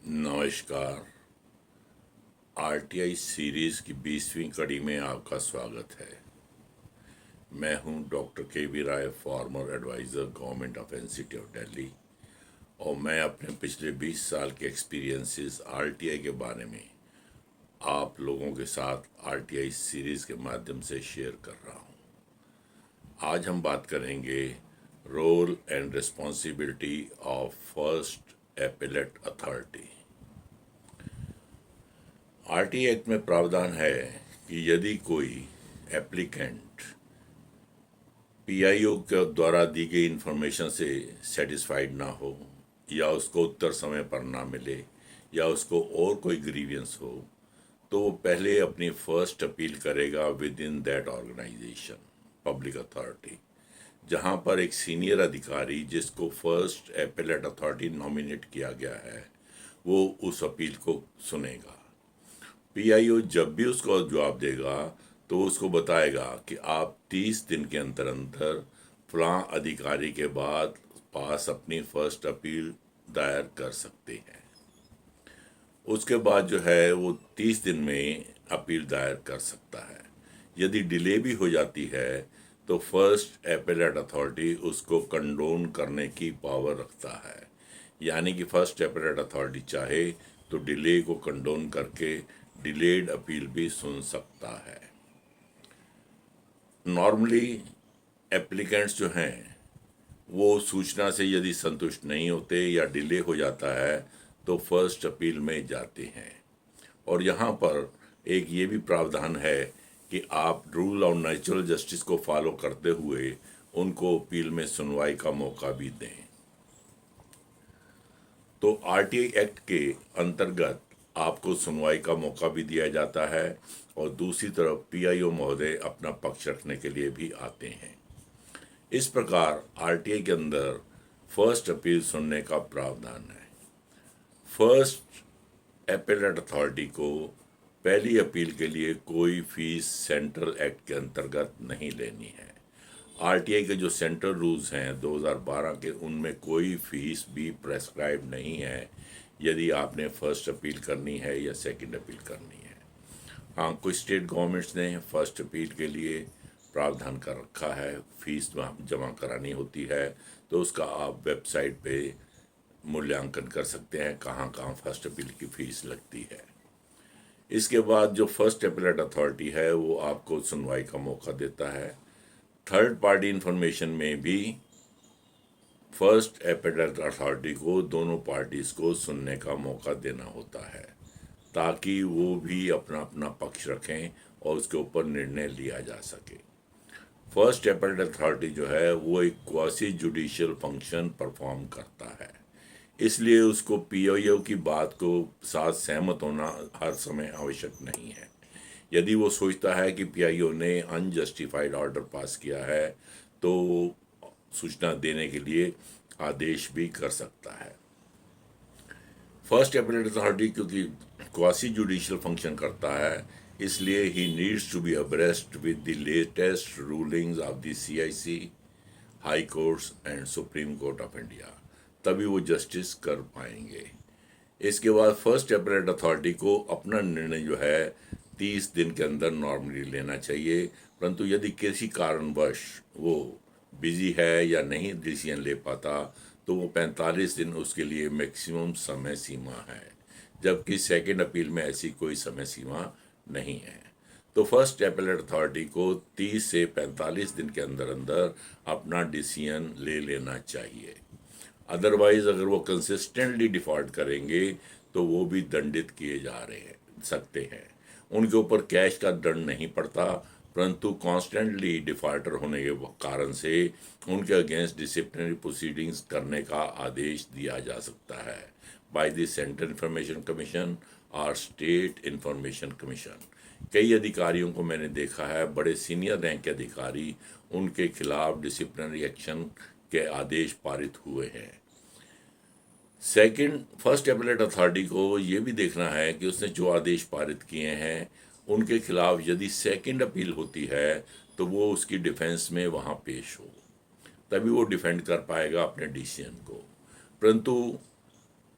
नमस्कार। RTI series की 20वीं कड़ी में आपका स्वागत है। मैं हूं doctor K V Rai, former adviser government of NCT of Delhi, और मैं अपने पिछले 20 साल के एक्सपीरियंसेस आरटीआई के बारे में आप लोगों के साथ आरटीआई सीरीज़ के माध्यम से शेयर कर रहा हूं। आज हम बात करेंगे role and responsibility of first appellate authority. RTI act में प्रावधान है कि यदि कोई एप्लीकेंट पीआईओ के द्वारा दी गई इन्फॉर्मेशन से सेटिस्फाइड ना हो, या उसको उत्तर समय पर ना मिले, या उसको और कोई ग्रीवियंस हो, तो वो पहले अपनी फर्स्ट अपील करेगा within that organisation public authority, जहाँ पर एक सीनियर अधिकारी जिसको फर्स्ट एपेलेट अथॉरिटी नॉमिनेट किया गया है वो उस अपील को सुनेगा। पीआईओ जब भी उसको जवाब देगा तो उसको बताएगा कि आप 30 दिन के अंदर अंदर फलां अधिकारी के बाद पास अपनी फर्स्ट अपील दायर कर सकते हैं। उसके बाद जो है वो 30 दिन में अपील दायर कर सकता है। यदि डिले भी हो जाती है तो फर्स्ट एपेलेट अथॉरिटी उसको कंडोन करने की पावर रखता है, यानी कि फर्स्ट एपेलेट अथॉरिटी चाहे तो डिले को कंडोन करके डिलेड अपील भी सुन सकता है। नॉर्मली एप्लीकेंट्स जो हैं वो सूचना से यदि संतुष्ट नहीं होते या डिले हो जाता है तो फर्स्ट अपील में जाते हैं। और यहाँ पर एक ये भी प्रावधान है कि आप रूल ऑफ नेचुरल जस्टिस को फॉलो करते हुए उनको अपील में सुनवाई का मौका भी दें। तो आरटीआई एक्ट के अंतर्गत आपको सुनवाई का मौका भी दिया जाता है, और दूसरी तरफ पीआईओ महोदय अपना पक्ष रखने के लिए भी आते हैं। इस प्रकार आरटीआई के अंदर फर्स्ट अपील सुनने का प्रावधान है। फर्स्ट एपेलेट अथॉरिटी को पहली अपील के लिए कोई फीस सेंट्रल एक्ट के अंतर्गत नहीं लेनी है। आरटीआई के जो सेंट्रल रूल्स हैं 2012 के, उनमें कोई फीस भी प्रेस्क्राइब नहीं है यदि आपने फर्स्ट अपील करनी है या सेकंड अपील करनी है। हाँ, कुछ स्टेट गवर्नमेंट्स ने फर्स्ट अपील के लिए प्रावधान कर रखा है, फीस जमा करानी होती है, तो उसका आप वेबसाइट पे मूल्यांकन कर सकते हैं कहाँ कहाँ फर्स्ट अपील की फ़ीस लगती है। इसके बाद जो फर्स्ट एपेलेट अथॉरिटी है वो आपको सुनवाई का मौका देता है। थर्ड पार्टी इंफॉर्मेशन में भी फर्स्ट एपेलेट अथॉरिटी को दोनों पार्टीज़ को सुनने का मौका देना होता है, ताकि वो भी अपना अपना पक्ष रखें और उसके ऊपर निर्णय लिया जा सके। फर्स्ट एपेलेट अथॉरिटी जो है वो एक क्वासी जुडिशियल फंक्शन परफॉर्म करता है, इसलिए उसको पीआईओ की बात को साथ सहमत होना हर समय आवश्यक नहीं है। यदि वो सोचता है कि पीआईओ ने अनजस्टिफाइड ऑर्डर पास किया है तो सूचना देने के लिए आदेश भी कर सकता है। फर्स्ट एपेलेट अथॉरिटी क्योंकि क्वासी जुडिशियल फंक्शन करता है, इसलिए ही needs to be abreast with the latest rulings of the CIC, high courts and supreme court of India, तभी वो जस्टिस कर पाएंगे। इसके बाद फर्स्ट एपेलेट अथॉरिटी को अपना निर्णय जो है 30 दिन के अंदर नॉर्मली लेना चाहिए, परंतु यदि किसी कारणवश वो बिजी है या नहीं डिसीजन ले पाता तो वो 45 दिन उसके लिए मैक्सिमम समय सीमा है, जबकि सेकंड अपील में ऐसी कोई समय सीमा नहीं है। तो फर्स्ट एपेलेट अथॉरिटी को 30 से 45 दिन के अंदर अंदर अपना डिसीजन ले लेना चाहिए। अदरवाइज अगर वो कंसिस्टेंटली डिफ़ॉल्ट करेंगे तो वो भी दंडित किए जा रहे हैं सकते हैं। उनके ऊपर कैश का दंड नहीं पड़ता, परंतु कॉन्स्टेंटली डिफ़ॉल्टर होने के कारण से उनके अगेंस्ट डिसिप्लिनरी प्रोसीडिंग्स करने का आदेश दिया जा सकता है by the central information commission और स्टेट इंफॉर्मेशन कमीशन। कई अधिकारियों को मैंने देखा है, बड़े सीनियर रैंक के अधिकारी, उनके खिलाफ डिसिप्लिनरी एक्शन के आदेश पारित हुए हैं। सेकंड, फर्स्ट एपेलेट अथॉरिटी को ये भी देखना है कि उसने जो आदेश पारित किए हैं उनके खिलाफ यदि सेकंड अपील होती है तो वो उसकी डिफेंस में वहाँ पेश हो, तभी वो डिफेंड कर पाएगा अपने डिसीजन को। परंतु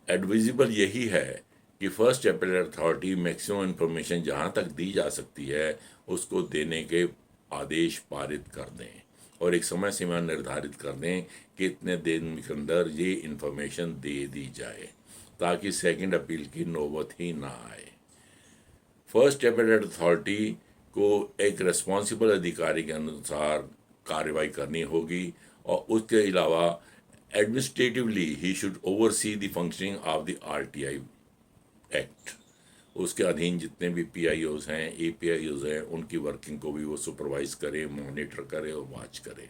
एडविजिबल यही है कि first appellate authority maximum information जहाँ तक दी जा सकती है उसको देने के आदेश पारित कर दें और एक समय सीमा निर्धारित कर दें कि इतने दिन के अंदर ये इंफॉर्मेशन दे दी जाए ताकि सेकंड अपील की नौबत ही ना आए। फर्स्ट अपेलेट अथॉरिटी को एक रिस्पॉन्सिबल अधिकारी के अनुसार कार्रवाई करनी होगी और उसके अलावा administratively he should oversee the functioning of the RTI act. उसके अधीन जितने भी पीआईओज हैं, एपीआईओज हैं, उनकी वर्किंग को भी वो सुपरवाइज करे, मॉनिटर करे और वॉच करे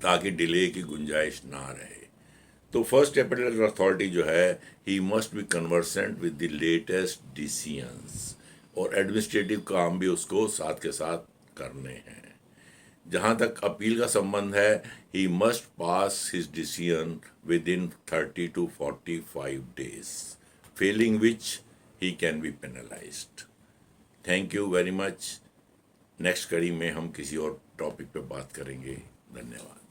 ताकि डिले की गुंजाइश ना रहे। तो फर्स्ट अपेलेट अथॉरिटी जो है he must be conversant with the latest decisions और एडमिनिस्ट्रेटिव काम भी उसको साथ के साथ करने हैं। जहाँ तक अपील का संबंध है he must pass his decision with in 30 to 45 days, Fehling which he can be penalised. Thank you very much. Next कड़ी में हम किसी और टॉपिक पे बात करेंगे। धन्यवाद।